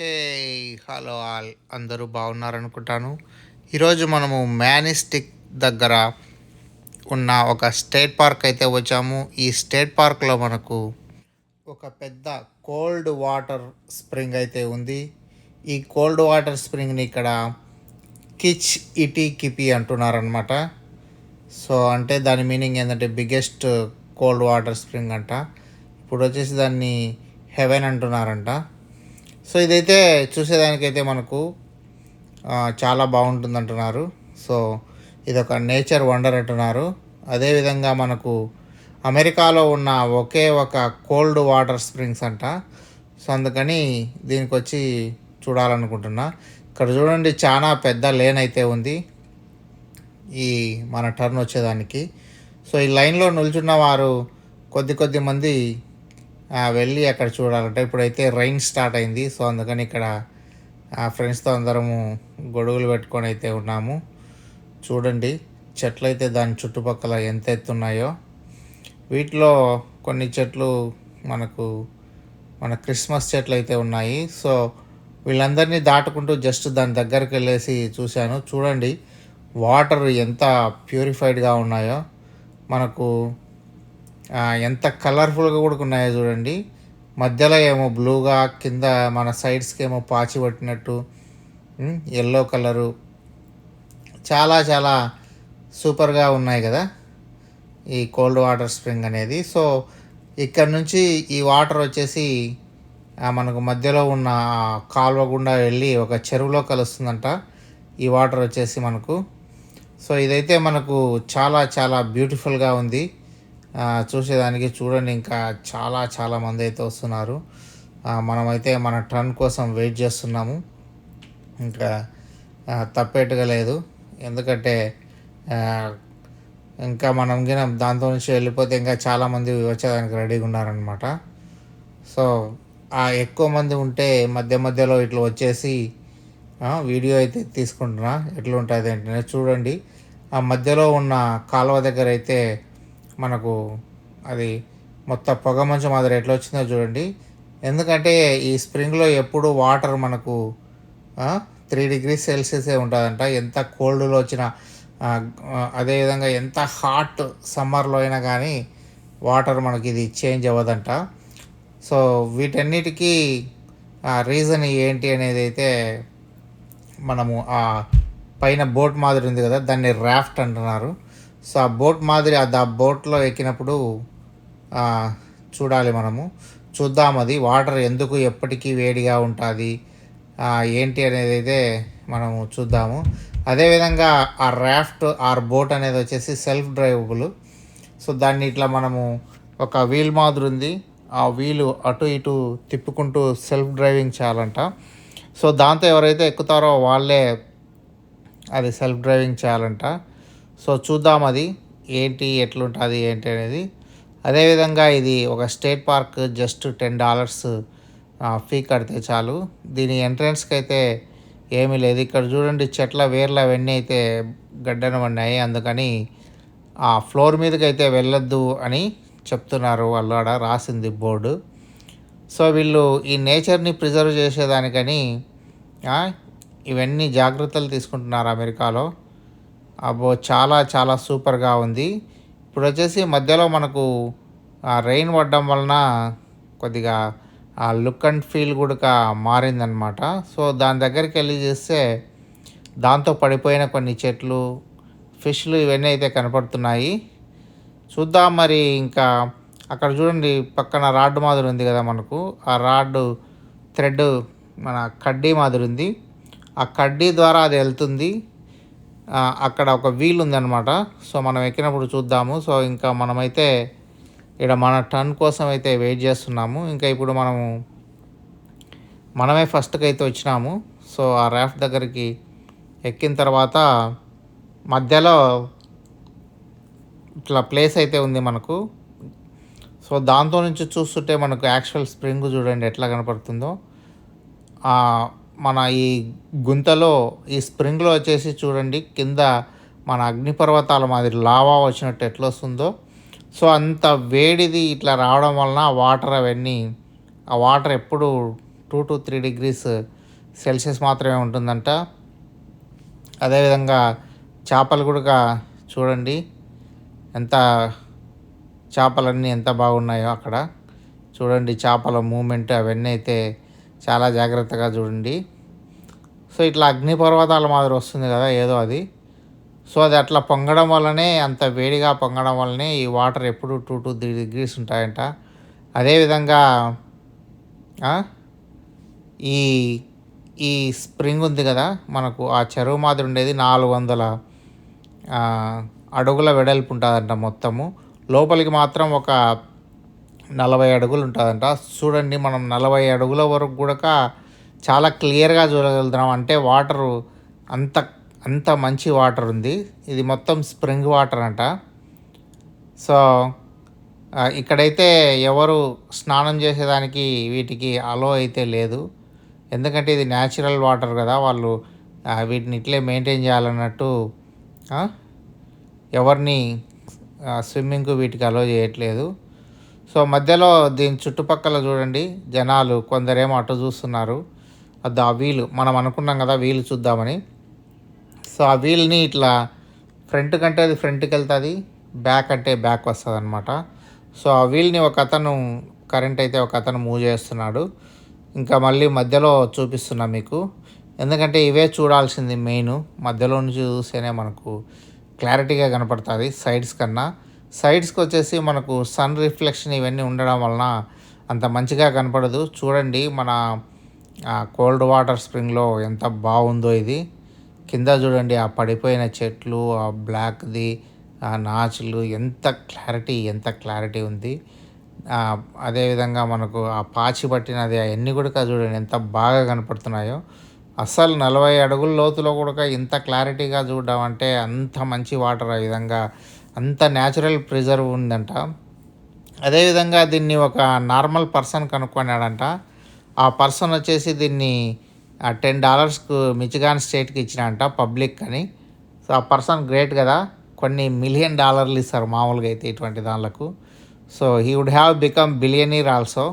Hey hello all అందరూ బాగున్నారనుకుంటాను. ఈరోజు మనము మ్యానిస్టిక్ దగ్గర ఉన్న ఒక స్టేట్ పార్క్ అయితే వచ్చాము. ఈ స్టేట్ పార్క్లో మనకు ఒక పెద్ద కోల్డ్ వాటర్ స్ప్రింగ్ అయితే ఉంది. ఈ కోల్డ్ వాటర్ స్ప్రింగ్ని ఇక్కడ కిచ్-ఇటి-కిపి అంటున్నారనమాట. సో అంటే దాని మీనింగ్ ఏంటంటే బిగ్గెస్ట్ కోల్డ్ వాటర్ స్ప్రింగ్ అంట. ఇప్పుడు వచ్చేసి దాన్ని హెవెన్ అంటున్నారంట. సో ఇదైతే చూసేదానికైతే మనకు చాలా బాగుంటుంది అంటున్నారు. సో ఇది ఒక నేచర్ వండర్ అంటున్నారు. అదేవిధంగా మనకు అమెరికాలో ఉన్న ఒకే ఒక కోల్డ్ వాటర్ స్ప్రింగ్స్ అంట. సో అందుకని దీనికి వచ్చి చూడాలనుకుంటున్నా. ఇక్కడ చూడండి చాలా పెద్ద లేన్ అయితే ఉంది ఈ మన టర్న్ వచ్చేదానికి. సో ఈ లైన్లో నిల్చున్న వారు కొద్ది మంది వెళ్ళి అక్కడ చూడాలంటే ఇప్పుడైతే రైన్ స్టార్ట్ అయింది. సో అందుకని ఇక్కడ ఫ్రెండ్స్తో అందరము గొడుగులు పెట్టుకొని అయితే ఉన్నాము. చూడండి చెట్లు అయితే దాని చుట్టుపక్కల ఎంత ఎత్తున్నాయో. వీటిలో కొన్ని చెట్లు మన క్రిస్మస్ చెట్లు అయితే ఉన్నాయి. సో వీళ్ళందరినీ దాటుకుంటూ జస్ట్ దాని దగ్గరికి వెళ్ళేసి చూశాను. చూడండి వాటర్ ఎంత ప్యూరిఫైడ్గా ఉన్నాయో, మనకు ఎంత కలర్ఫుల్గా కూడా ఉన్నాయో చూడండి. మధ్యలో ఏమో బ్లూగా, కింద మన సైడ్స్కి ఏమో పాచి పట్టినట్టు ఎల్లో కలరు, చాలా చాలా సూపర్గా ఉన్నాయి కదా ఈ కోల్డ్ వాటర్ స్ప్రింగ్ అనేది. సో ఇక్కడ నుంచి ఈ వాటర్ వచ్చేసి మనకు మధ్యలో ఉన్న కాలువ గుండా వెళ్ళి ఒక చెరువులో కలుస్తుందంట ఈ వాటర్ వచ్చేసి మనకు. సో ఇదైతే మనకు చాలా చాలా బ్యూటిఫుల్గా ఉంది చూసేదానికి. చూడండి ఇంకా చాలా మంది అయితే వస్తున్నారు. మనమైతే మన టర్న్ కోసం వెయిట్ చేస్తున్నాము. ఇంకా తప్పేట్టుగా లేదు, ఎందుకంటే ఇంకా మనం గిన దాంతో నుంచి వెళ్ళిపోతే ఇంకా చాలామంది వచ్చేదానికి రెడీగా ఉన్నారనమాట. సో ఎక్కువ మంది ఉంటే మధ్యలో ఇట్లా వచ్చేసి వీడియో అయితే తీసుకుంటున్నా ఎట్లా ఉంటుంది అంటే. చూడండి ఆ మధ్యలో ఉన్న కాలువ దగ్గర అయితే మనకు అది మొత్తం పొగ మంచు మాదిరి ఎట్లా వచ్చిందో చూడండి. ఎందుకంటే ఈ స్ప్రింగ్లో ఎప్పుడు వాటర్ మనకు 3 degrees సెల్సియసే ఉంటుందంట. ఎంత కోల్డ్లో వచ్చినా అదేవిధంగా ఎంత హాట్ సమ్మర్లో అయినా కానీ వాటర్ మనకి ఇది చేంజ్ అవ్వదంట. సో వీటన్నిటికీ రీజన్ ఏంటి అనేది అయితే మనము ఆ పైన బోట్ మాదిరి ఉంది కదా, దాన్ని రాఫ్ట్ అంటున్నారు. సో ఆ బోట్ మాదిరి ఆ బోట్లో ఎక్కినప్పుడు చూడాలి, చూద్దాం అది వాటర్ ఎందుకు ఎప్పటికీ వేడిగా ఉంటుంది ఏంటి అనేది అయితే మనము చూద్దాము. అదేవిధంగా ఆ రాఫ్ట్ ఆర్ బోట్ అనేది వచ్చేసి సెల్ఫ్ డ్రైవబుల్. సో దాన్ని ఇట్లా మనము ఒక వీల్ మాదిరి ఉంది, ఆ వీలు అటు ఇటు తిప్పుకుంటూ సెల్ఫ్ డ్రైవింగ్ చేయాలంట. సో దాంతో ఎవరైతే ఎక్కుతారో వాళ్ళే అది సెల్ఫ్ డ్రైవింగ్ చేయాలంట. సో చూద్దాం అది ఏంటి ఎట్లుంటుంది ఏంటి అనేది. అదేవిధంగా ఇది ఒక స్టేట్ పార్క్, జస్ట్ $10 ఫీ కడితే చాలు. దీని ఎంట్రన్స్కి అయితే ఏమీ లేదు. ఇక్కడ చూడండి చెట్ల వేర్లు అవన్నీ అయితే గడ్డన పడినాయి, అందుకని ఆ ఫ్లోర్ మీదకి అయితే వెళ్ళొద్దు అని చెప్తున్నారు వాళ్ళు, ఆడ రాసింది బోర్డు. సో వీళ్ళు ఈ నేచర్ని ప్రిజర్వ్ చేసేదానికని ఇవన్నీ జాగ్రత్తలు తీసుకుంటున్నారు అమెరికాలో. అబ్బో చాలా సూపర్గా ఉంది. ఇప్పుడు వచ్చేసి మధ్యలో మనకు రెయిన్ పడడం వలన కొద్దిగా ఆ లుక్ అండ్ ఫీల్ కూడా మారిందనమాట. సో దాని దగ్గరికి వెళ్ళి చేస్తే దాంతో పడిపోయిన కొన్ని చెట్లు, ఫిష్లు ఇవన్నీ అయితే కనపడుతున్నాయి. చూద్దాం మరి. ఇంకా అక్కడ చూడండి పక్కన రాడ్ మాదిరి ఉంది కదా మనకు, ఆ రాడ్ థ్రెడ్ మన కడ్డీ మాదిరి ఉంది, ఆ కడ్డీ ద్వారా అది వెళ్తుంది. అక్కడ ఒక వీల్ ఉందన్నమాట. సో మనం ఎక్కినప్పుడు చూద్దాము. సో ఇంకా మనమైతే ఇక్కడ మన టర్న్ కోసం అయితే వెయిట్ చేస్తున్నాము. ఇంకా ఇప్పుడు మనమే ఫస్ట్కి అయితే వచ్చినాము. సో ఆ రాఫ్ట్ దగ్గరికి ఎక్కిన తర్వాత మధ్యలో ఇట్లా ప్లేస్ అయితే ఉంది మనకు. సో దాంతో నుంచి చూస్తుంటే మనకు యాక్చువల్ స్ప్రింగ్ చూడండి ఎట్లా కనపడుతుందో. మన ఈ గుంతలో ఈ స్ప్రింగ్లో వచ్చేసి చూడండి కింద మన అగ్నిపర్వతాల మాదిరి లావా వచ్చినట్టు ఎట్లా వస్తుందో. సో అంత వేడిది ఇట్లా రావడం వలన వాటర్ అవన్నీ, ఆ వాటర్ ఎప్పుడు 2 to 3 degrees సెల్సియస్ మాత్రమే ఉంటుందంట. అదేవిధంగా చేపలు కూడా చూడండి ఎంత చేపలన్నీ ఎంత బాగున్నాయో అక్కడ. చూడండి చేపల మూమెంట్ అవన్నీ అయితే చాలా జాగ్రత్తగా చూడండి. సో ఇట్లా అగ్నిపర్వతాల మాదిరి వస్తుంది కదా ఏదో అది. సో అది అట్లా పొంగడం వల్లనే, అంత వేడిగా పొంగడం వల్లనే ఈ వాటర్ ఎప్పుడు 2 to 3 degrees ఉంటాయంట. అదేవిధంగా ఈ ఈ స్ప్రింగ్ ఉంది కదా మనకు, ఆ చెరువు మాదిరి ఉండేది 400 అడుగుల వెడల్పు ఉంటుందంట మొత్తము. లోపలికి మాత్రం ఒక 40 అడుగులు ఉంటుందంట. చూడండి మనం 40 అడుగుల వరకు కూడా చాలా క్లియర్గా చూడగలుగుతున్నాం. అంటే వాటరు అంత అంత మంచి వాటర్ ఉంది. ఇది మొత్తం స్ప్రింగ్ వాటర్ అంట. సో ఇక్కడైతే ఎవరు స్నానం చేసేదానికి వీటికి అలో అయితే లేదు. ఎందుకంటే ఇది న్యాచురల్ వాటర్ కదా, వాళ్ళు వీటిని ఇట్లే మెయింటైన్ చేయాలన్నట్టు ఎవరిని స్విమ్మింగ్కు వీటికి అలో చేయట్లేదు. సో మధ్యలో దీని చుట్టుపక్కల చూడండి జనాలు కొందరేమో అటు చూస్తున్నారు. అది ఆ వీలు మనం అనుకున్నాం కదా వీలు చూద్దామని. సో ఆ వీల్ని ఇట్లా ఫ్రంట్ కంటే అది ఫ్రంట్కి వెళ్తుంది, బ్యాక్ అంటే బ్యాక్ వస్తుంది అనమాట. సో ఆ వీల్ని ఒక అతను కరెంట్ అయితే ఒక అతను మూవ్ చేస్తున్నాడు. ఇంకా మళ్ళీ మధ్యలో చూపిస్తున్నా మీకు, ఎందుకంటే ఇవే చూడాల్సింది మెయిన్. మధ్యలో నుంచి చూస్తేనే మనకు క్లారిటీగా కనపడుతుంది సైడ్స్ కన్నా. సైడ్స్కి వచ్చేసి మనకు సన్ రిఫ్లెక్షన్ ఇవన్నీ ఉండడం వలన అంత మంచిగా కనపడదు. చూడండి మన కోల్డ్ వాటర్ స్ప్రింగ్లో ఎంత బాగుందో ఇది. కింద చూడండి ఆ పడిపోయిన చెట్లు, ఆ బ్లాక్ది ఆ నాచులు, ఎంత క్లారిటీ ఉంది. అదేవిధంగా మనకు ఆ పాచి పట్టినది అవన్నీ కూడా చూడండి ఎంత బాగా కనపడుతున్నాయో. అస్సలు 40 అడుగుల లోతులో కూడా ఇంత క్లారిటీగా చూడడం అంటే అంత మంచి వాటర్. ఆ విధంగా అంత న్యాచురల్ ప్రిజర్వ్ ఉందంట. అదేవిధంగా దీన్ని ఒక నార్మల్ పర్సన్ కనుక్కున్నాడంట. ఆ పర్సన్ వచ్చేసి దీన్ని $10కు మిచిగాన్ స్టేట్కి ఇచ్చినంట పబ్లిక్ అని. సో ఆ పర్సన్ గ్రేట్ కదా, కొన్ని $1,000,000 ఇస్తారు మామూలుగా అయితే ఇటువంటి దానిలకు. So he would have become billionaire also.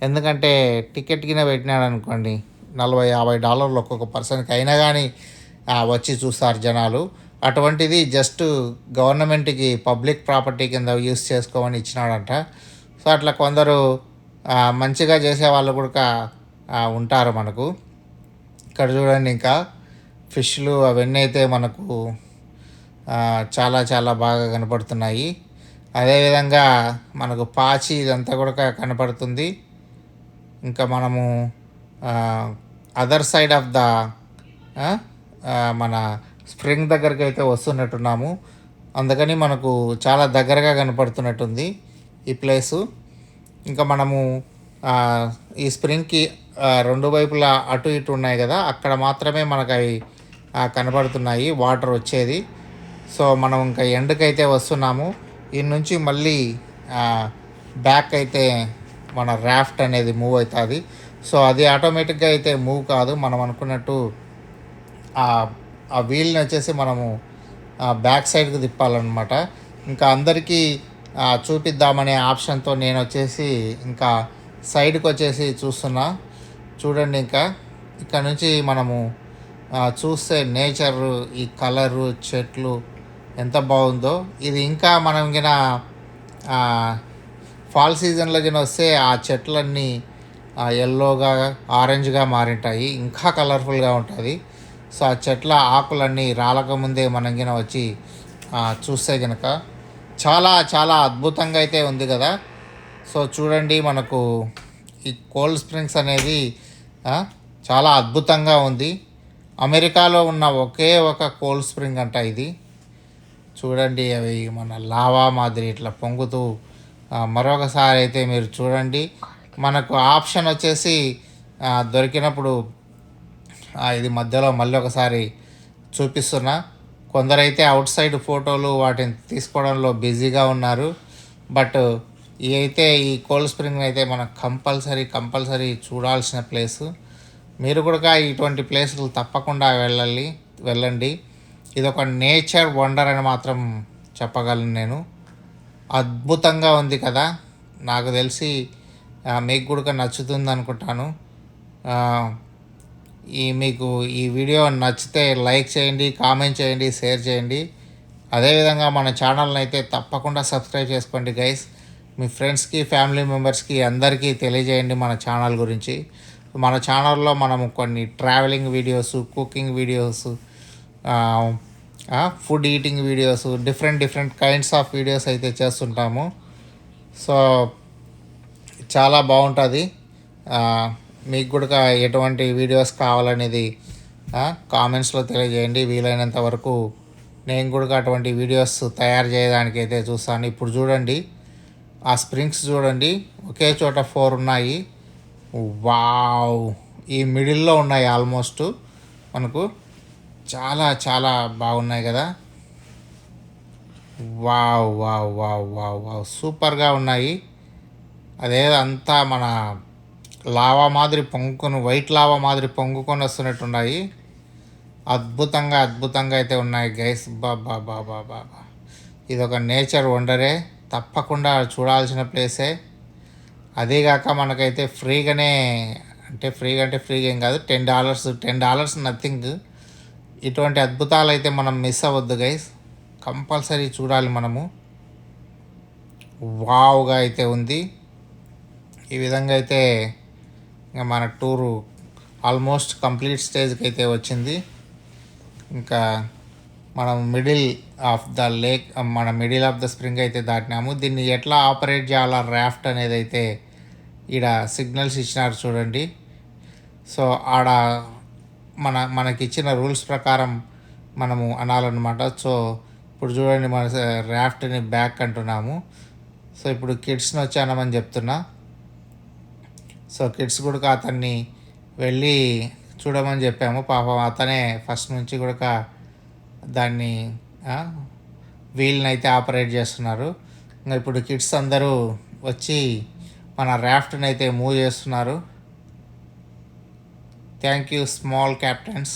ఎందుకంటే టికెట్ కింద పెట్టినాడు అనుకోండి $40-50 ఒక్కొక్క పర్సన్కి అయినా కానీ వచ్చి చూస్తారు జనాలు. అటువంటిది జస్ట్ గవర్నమెంట్కి పబ్లిక్ ప్రాపర్టీ కింద యూస్ చేసుకోమని ఇచ్చినాడంట. సో అట్లా కొందరు మంచిగా చేసే వాళ్ళు కూడా ఉంటారు మనకు. ఇక్కడ చూడండి ఇంకా ఫిష్లు అవన్నీ అయితే మనకు చాలా చాలా బాగా కనపడుతున్నాయి. అదేవిధంగా మనకు పాచి ఇదంతా కూడా కనపడుతుంది. ఇంకా మనము అదర్ సైడ్ ఆఫ్ ద మన స్ప్రింగ్ దగ్గరికి అయితే వస్తున్నట్టున్నాము. అందుకని మనకు చాలా దగ్గరగా కనపడుతున్నట్టుంది ఈ ప్లేసు. ఇంకా మనము ఈ స్ప్రింగ్కి 2 వైపులా అటు ఇటు ఉన్నాయి కదా, అక్కడ మాత్రమే మనకు అవి కనపడుతున్నాయి వాటర్ వచ్చేది. సో మనం ఇంకా ఎండ్కి అయితే వస్తున్నాము. ఈ నుంచి మళ్ళీ బ్యాక్ అయితే మన రాఫ్ట్ అనేది మూవ్ అవుతుంది. సో అది ఆటోమేటిక్గా అయితే మూవ్ కాదు, మనం అనుకున్నట్టు ఆ వీల్ని వచ్చేసి మనము బ్యాక్ సైడ్కి తిప్పాలన్నమాట. ఇంకా అందరికీ చూపిద్దామనే ఆప్షన్తో నేను వచ్చేసి ఇంకా సైడ్కి వచ్చేసి చూస్తున్నా. చూడండి ఇంకా ఇక్కడ నుంచి మనము చూస్తే నేచరు, ఈ కలరు, చెట్లు ఎంత బాగుందో. ఇది ఇంకా మనం గిన ఫాల్ సీజన్లో గిన వస్తే ఆ చెట్లన్నీ ఎల్లోగా ఆరెంజ్గా మారింటాయి, ఇంకా కలర్ఫుల్గా ఉంటుంది. సో ఆ చెట్ల ఆకులన్నీ రాలకముందే మనం గిన వచ్చి చూస్తే కనుక చాలా చాలా అద్భుతంగా అయితే ఉంది కదా. సో చూడండి మనకు ఈ కోల్డ్ స్ప్రింగ్స్ అనేది చాలా అద్భుతంగా ఉంది. అమెరికాలో ఉన్న ఒకే ఒక కోల్డ్ స్ప్రింగ్ అంట ఇది. చూడండి అవి మన లావా మాదిరి ఇట్లా పొంగుతూ. మరొకసారి అయితే మీరు చూడండి, మనకు ఆప్షన్ వచ్చేసి దొరికినప్పుడు ఇది మధ్యలో మళ్ళీ ఒకసారి చూపిస్తున్నా. కొందరైతే అవుట్ సైడ్ ఫోటోలు వాటిని తీసుకోవడంలో బిజీగా ఉన్నారు. బట్ అయితే ఈ కోల్డ్ స్ప్రింగ్ అయితే మనం కంపల్సరీ చూడాల్సిన ప్లేసు. మీరు కూడా ఇటువంటి ప్లేసులు తప్పకుండా వెళ్ళండి. ఇది ఒక నేచర్ వండర్ అని మాత్రం చెప్పగలను నేను. అద్భుతంగా ఉంది కదా, నాకు తెలిసి మీకు కూడా నచ్చుతుంది అనుకుంటాను. మీకు ఈ వీడియో నచ్చితే లైక్ చేయండి, కామెంట్ చేయండి, షేర్ చేయండి. అదేవిధంగా మన ఛానల్ని అయితే తప్పకుండా సబ్స్క్రైబ్ చేసుకోండి గైస్. మీ ఫ్రెండ్స్కి, ఫ్యామిలీ మెంబర్స్కి అందరికీ తెలియజేయండి మన ఛానల్ గురించి. మన ఛానల్లో మనము కొన్ని travelling videos, cooking videos, food eating videos, different kinds of videos అయితే చేస్తుంటాము. సో చాలా బాగుంటుంది. మీకు కూడా ఎటువంటి వీడియోస్ కావాలనేది కామెంట్స్లో తెలియజేయండి. వీలైనంత వరకు నేను కూడా అటువంటి వీడియోస్ తయారు చేయడానికి అయితే చూస్తాను. ఇప్పుడు చూడండి, ఆ స్ప్రింగ్స్ చూడండి, ఒకే చోట 4 ఉన్నాయి. వావ్, ఈ మిడిల్లో ఉన్నాయి ఆల్మోస్ట్ మనకు. చాలా చాలా బాగున్నాయి కదా. Wow wow wow wow wow సూపర్గా ఉన్నాయి. అదే అంతా మన లావా మాదిరి పొంగుకొని, వైట్ లావా మాదిరి పొంగుకొని వస్తున్నట్టున్నాయి. అద్భుతంగా అయితే ఉన్నాయి గైస్. బాబా బాబా బాబా, ఇది ఒక నేచర్ వండరే, తప్పకుండా చూడాల్సిన ప్లేసే. అదేగాక మనకైతే ఫ్రీగానే, అంటే ఫ్రీగా ఏం కాదు, $10 నథింగ్. ఇటువంటి అద్భుతాలు అయితే మనం మిస్ అవ్వద్దు గైస్, కంపల్సరీ చూడాలి మనము. వావ్గా అయితే ఉంది. ఈ విధంగా అయితే ఇంకా మన టూరు ఆల్మోస్ట్ కంప్లీట్ స్టేజ్కి అయితే వచ్చింది. ఇంకా మనం మిడిల్ ఆఫ్ ద స్ప్రింగ్ అయితే దాటినాము. దీన్ని ఎట్లా ఆపరేట్ చేయాలా రాఫ్ట్ అనేది అయితే ఈడ సిగ్నల్స్ ఇచ్చినారు చూడండి. సో ఆడ మనకి ఇచ్చిన రూల్స్ ప్రకారం మనము అనాలన్నమాట. సో ఇప్పుడు చూడండి, మన రాఫ్ట్ని బ్యాక్ అంటున్నాము. సో ఇప్పుడు కిడ్స్ని వచ్చానమని చెప్తున్నా. సో కిడ్స్ కూడా అతన్ని వెళ్ళి చూడమని చెప్పాము. పాపం అతనే ఫస్ట్ నుంచి కూడా దాన్ని వీల్ని అయితే ఆపరేట్ చేస్తున్నారు. ఇంకా ఇప్పుడు కిడ్స్ అందరూ వచ్చి మన రాఫ్ట్ని అయితే మూవ్ చేస్తున్నారు. Thank you small captains.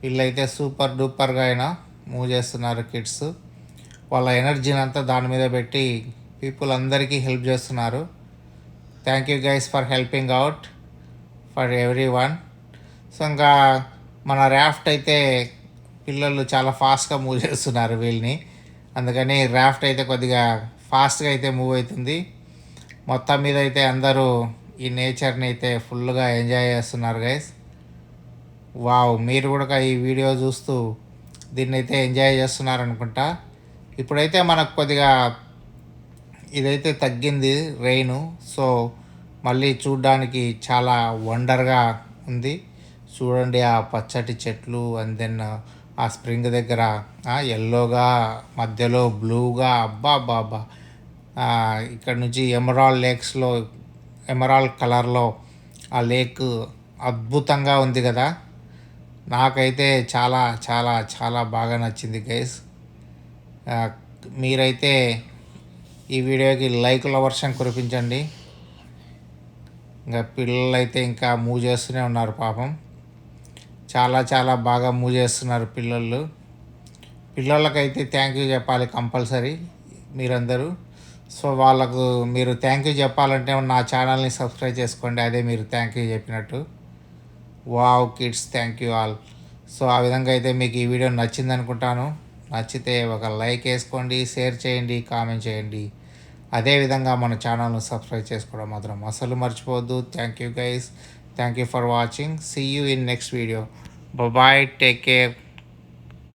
వీళ్ళైతే సూపర్ డూపర్గా అయినా మూవ్ చేస్తున్నారు కిడ్స్. వాళ్ళ ఎనర్జీని అంతా దాని మీద పెట్టి పీపుల్ అందరికీ హెల్ప్ చేస్తున్నారు. Thank you guys for helping out for every one. So ఇంకా మన రాఫ్ట్ అయితే పిల్లలు చాలా ఫాస్ట్గా మూవ్ చేస్తున్నారు వీళ్ళని, అందుకని రాఫ్ట్ అయితే కొద్దిగా ఫాస్ట్గా అయితే మూవ్ అవుతుంది. మొత్తం మీద అయితే అందరూ ఈ నేచర్ని అయితే ఫుల్గా ఎంజాయ్ చేస్తున్నారు గైస్. వావ్, మీరు కూడా ఈ వీడియో చూస్తూ దీన్ని అయితే ఎంజాయ్ చేస్తున్నారు అనుకుంటా. ఇప్పుడైతే మనకు కొద్దిగా ఇదైతే తగ్గింది రెయిను. సో మళ్ళీ చూడ్డానికి చాలా వండర్గా ఉంది. చూడండి, ఆ పచ్చటి చెట్లు, అండ్ దెన్ ఆ స్ప్రింగ్ దగ్గర ఎల్లోగా, మధ్యలో బ్లూగా, అబ్బా బాబా. ఇక్కడ నుంచి ఎమరాల్డ్ కలర్లో ఆ లేక్ అద్భుతంగా ఉంది కదా. నాకైతే చాలా చాలా చాలా బాగా నచ్చింది గైస్. మీరైతే ఈ వీడియోకి లైకుల వర్షం కురిపించండి. ఇంకా పిల్లలు అయితే ఇంకా మూవ్ చేస్తూనే ఉన్నారు పాపం. చాలా చాలా బాగా మూవ్ చేస్తున్నారు పిల్లలకైతే థ్యాంక్ యూ చెప్పాలి కంపల్సరీ మీరందరూ. సో వాళ్ళకు మీరు థ్యాంక్ యూ చెప్పాలంటే నా ఛానల్ని సబ్స్క్రైబ్ చేసుకోండి, అదే మీరు థ్యాంక్ యూ చెప్పినట్టు. Wow kids, thank you all. So ఆ విధంగా అయితే మీకు ఈ వీడియో నచ్చింది అనుకుంటాను. నచ్చితే ఒక లైక్ వేసుకోండి, షేర్ చేయండి, కామెంట్ చేయండి. అదేవిధంగా మన ఛానల్ను సబ్స్క్రైబ్ చేసుకోవడం మాత్రం అసలు మర్చిపోవద్దు. Thank you guys, thank you for watching. See you in next video. Bye, take care.